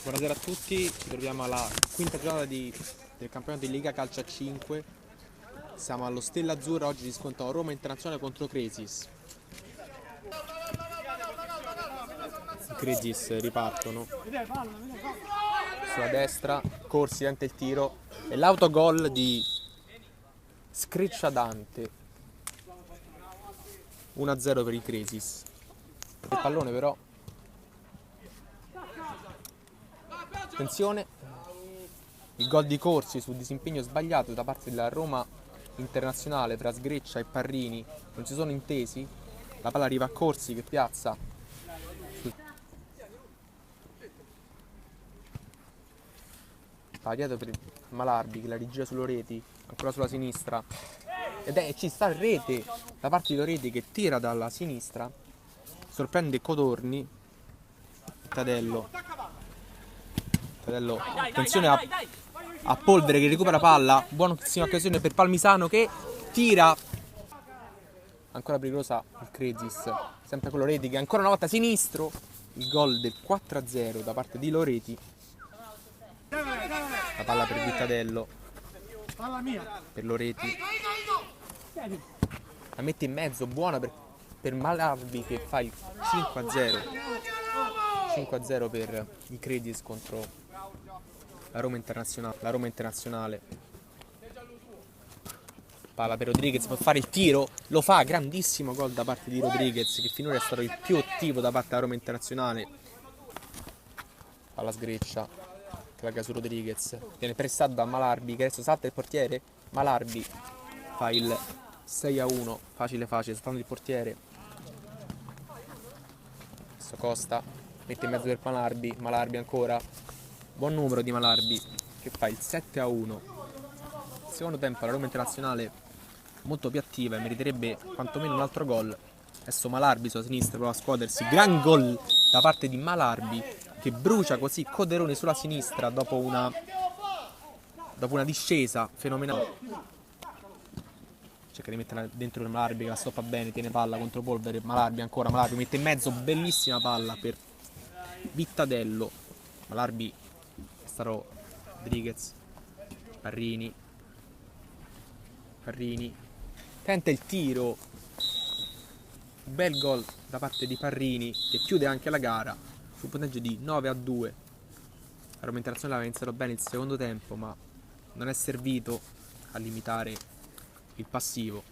Buonasera a tutti, ci troviamo alla quinta giornata del campionato di Lega Calcio a 5. Siamo allo Stella Azzurra, oggi si scontra Roma Internazionale contro Cresis. I Cresis ripartono sulla destra, Corsi tenta il tiro e l'autogol di Screcciadante. 1-0 per i Cresis. Il pallone però, attenzione, il gol di Corsi su disimpegno sbagliato da parte della Roma Internazionale tra Sgreccia e Parrini, non si sono intesi, la palla arriva a Corsi che piazza dietro per Malarbi che la rigira su Loreti, ancora sulla sinistra, ci sta Rete da parte di Loreti che tira dalla sinistra, sorprende Codorni, Tadello, attenzione a Polvere che recupera palla, buonissima occasione per Palmisano che tira, ancora pericolosa il Cresis, sempre con Loreti che ancora una volta sinistro, il gol del 4-0 da parte di Loreti, la palla per Vittadello, per Loreti, la mette in mezzo, buona per Malarbi che fa il 5-0 per i Cresis contro la Roma Internazionale. Palla per Rodriguez, può fare il tiro, lo fa, grandissimo gol da parte di Rodriguez che finora è stato il più attivo da parte della Roma Internazionale. Palla sgreccia, claga su Rodriguez, viene pressato da Malarbi che adesso salta il portiere, Malarbi fa il 6-1, facile, saltando il portiere. Adesso Costa mette in mezzo per Malarbi ancora, buon numero di Malarbi che fa il 7-1. Secondo tempo la Roma Internazionale molto più attiva e meriterebbe quantomeno un altro gol. Adesso Malarbi sulla sinistra prova a scuotersi, gran gol da parte di Malarbi che brucia così Coderoni sulla sinistra dopo una discesa fenomenale. Cerca di metterla dentro per Malarbi che la stoppa bene, tiene palla contro Polvere, Malarbi mette in mezzo, bellissima palla per Vittadello. Malarbi, Rodriguez, Parrini, tenta il tiro, bel gol da parte di Parrini che chiude anche la gara su un punteggio di 9-2. La Roma Internazionale aveva iniziato bene il secondo tempo ma non è servito a limitare il passivo.